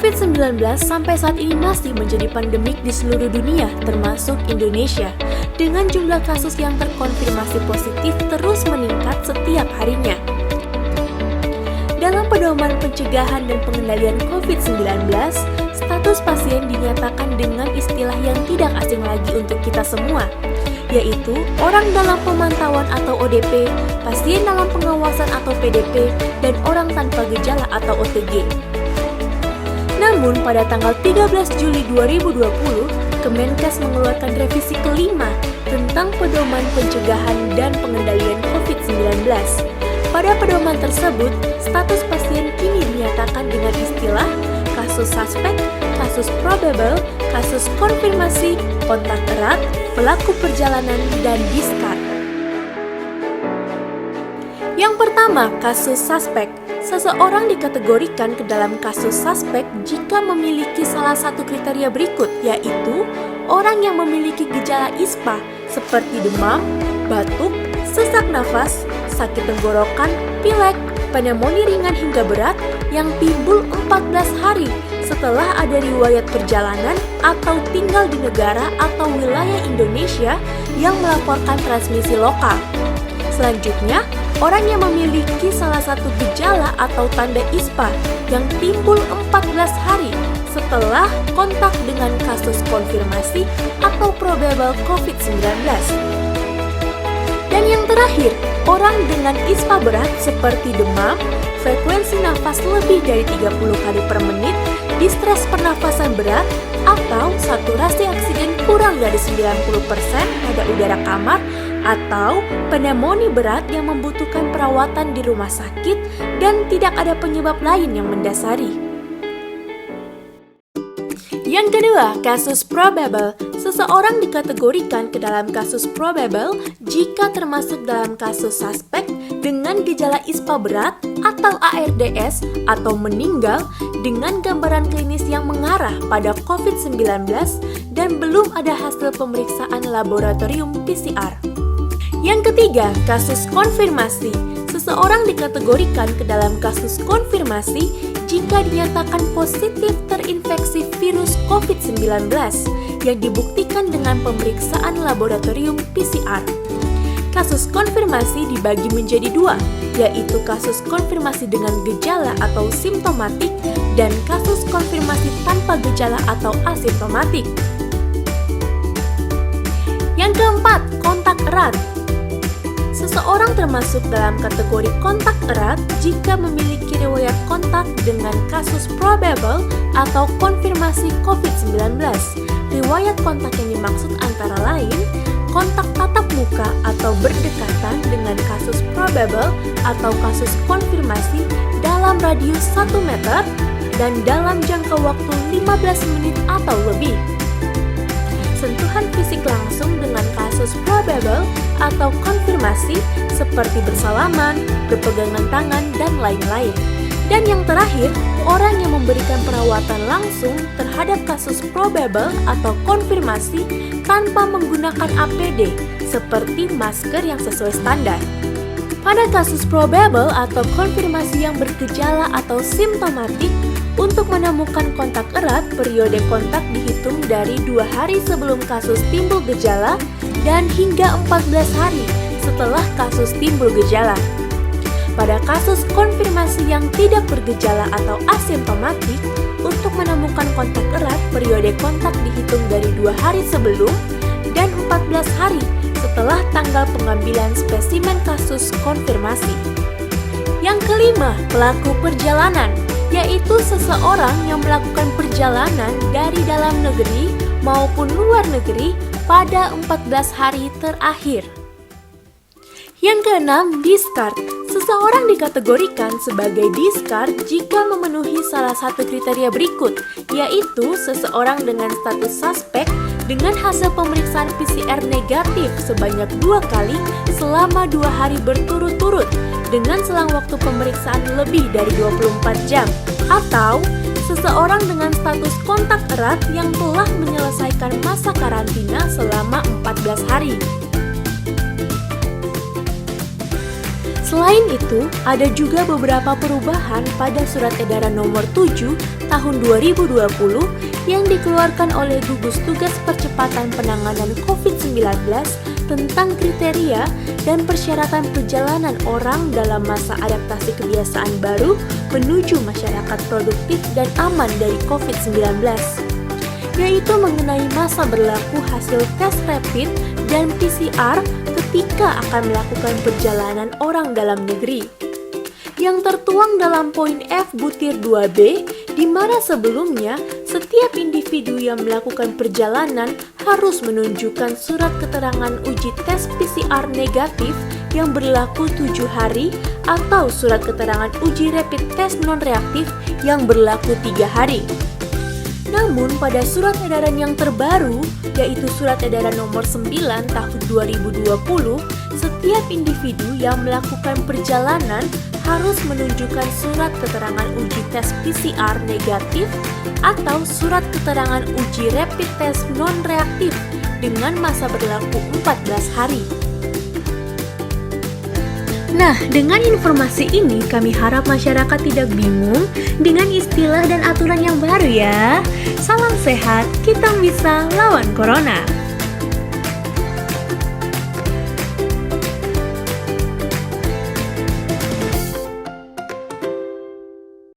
COVID-19 sampai saat ini masih menjadi pandemik di seluruh dunia, termasuk Indonesia, dengan jumlah kasus yang terkonfirmasi positif terus meningkat setiap harinya. Dalam pedoman pencegahan dan pengendalian COVID-19, status pasien dinyatakan dengan istilah yang tidak asing lagi untuk kita semua, yaitu orang dalam pemantauan atau ODP, pasien dalam pengawasan atau PDP, dan orang tanpa gejala atau OTG. Namun, pada tanggal 13 Juli 2020, Kemenkes mengeluarkan revisi kelima tentang pedoman pencegahan dan pengendalian COVID-19. Pada pedoman tersebut, status pasien kini dinyatakan dengan istilah kasus suspek, kasus probable, kasus konfirmasi, kontak erat, pelaku perjalanan, dan diskar. Yang pertama, kasus suspek. Seseorang dikategorikan ke dalam kasus suspek jika memiliki salah satu kriteria berikut, yaitu orang yang memiliki gejala ISPA seperti demam, batuk, sesak nafas, sakit tenggorokan, pilek, pneumonia ringan hingga berat yang timbul 14 hari setelah ada riwayat perjalanan atau tinggal di negara atau wilayah Indonesia yang melaporkan transmisi lokal. Selanjutnya, orang yang memiliki salah satu gejala atau tanda ISPA yang timbul 14 hari setelah kontak dengan kasus konfirmasi atau probable COVID-19. Dan yang terakhir, orang dengan ISPA berat seperti demam, frekuensi nafas lebih dari 30 kali per menit, distres pernafasan berat, atau saturasi oksigen kurang dari 90% pada udara kamar, atau pneumonia berat yang membutuhkan perawatan di rumah sakit dan tidak ada penyebab lain yang mendasari. Yang kedua, kasus probable. Seseorang dikategorikan ke dalam kasus probable jika termasuk dalam kasus suspek dengan gejala ISPA berat atau ARDS atau meninggal dengan gambaran klinis yang mengarah pada COVID-19 dan belum ada hasil pemeriksaan laboratorium PCR. Yang ketiga, kasus konfirmasi. Seseorang dikategorikan ke dalam kasus konfirmasi jika dinyatakan positif terinfeksi virus COVID-19 yang dibuktikan dengan pemeriksaan laboratorium PCR. Kasus konfirmasi dibagi menjadi dua, yaitu kasus konfirmasi dengan gejala atau simptomatik dan kasus konfirmasi tanpa gejala atau asimptomatik. Yang keempat, kontak erat. Seseorang termasuk dalam kategori kontak erat jika memiliki riwayat kontak dengan kasus probable atau konfirmasi COVID-19. Riwayat kontak yang dimaksud antara lain kontak tatap muka atau berdekatan dengan kasus probable atau kasus konfirmasi dalam radius 1 meter dan dalam jangka waktu 15 menit atau lebih. Sentuhan fisik langsung dengan kasus probable atau konfirmasi seperti bersalaman, berpegangan tangan, dan lain-lain. Dan yang terakhir, orang yang memberikan perawatan langsung terhadap kasus probable atau konfirmasi tanpa menggunakan APD seperti masker yang sesuai standar. Pada kasus probable atau konfirmasi yang bergejala atau simptomatik, untuk menemukan kontak erat, periode kontak dihitung dari 2 hari sebelum kasus timbul gejala dan hingga 14 hari setelah kasus timbul gejala. Pada kasus konfirmasi yang tidak bergejala atau asimptomatik, untuk menemukan kontak erat, periode kontak dihitung dari 2 hari sebelum dan 14 hari setelah tanggal pengambilan spesimen kasus konfirmasi. Yang kelima, pelaku perjalanan, yaitu seseorang yang melakukan perjalanan dari dalam negeri maupun luar negeri pada 14 hari terakhir. Yang keenam, discard. Seseorang dikategorikan sebagai discard jika memenuhi salah satu kriteria berikut, yaitu seseorang dengan status suspek dengan hasil pemeriksaan PCR negatif sebanyak 2 kali selama 2 hari berturut-turut dengan selang waktu pemeriksaan lebih dari 24 jam, atau seseorang dengan status kontak erat yang telah menyelesaikan masa karantina selama 14 hari. Selain itu, ada juga beberapa perubahan pada Surat Edaran Nomor 7 Tahun 2020 yang dikeluarkan oleh Gugus Tugas Percepatan Penanganan COVID-19 tentang kriteria dan persyaratan perjalanan orang dalam masa adaptasi kebiasaan baru menuju masyarakat produktif dan aman dari COVID-19, yaitu mengenai masa berlaku hasil tes rapid dan PCR ketika akan melakukan perjalanan orang dalam negeri. Yang tertuang dalam poin F butir 2B, di mana sebelumnya setiap individu yang melakukan perjalanan harus menunjukkan surat keterangan uji tes PCR negatif yang berlaku 7 hari atau surat keterangan uji rapid test non-reaktif yang berlaku 3 hari. Namun pada surat edaran yang terbaru, yaitu Surat Edaran Nomor 9 Tahun 2020, setiap individu yang melakukan perjalanan harus menunjukkan surat keterangan uji tes PCR negatif atau surat keterangan uji rapid test non-reaktif dengan masa berlaku 14 hari. Nah, dengan informasi ini kami harap masyarakat tidak bingung dengan istilah dan aturan yang baru ya. Salam sehat, kita bisa lawan corona.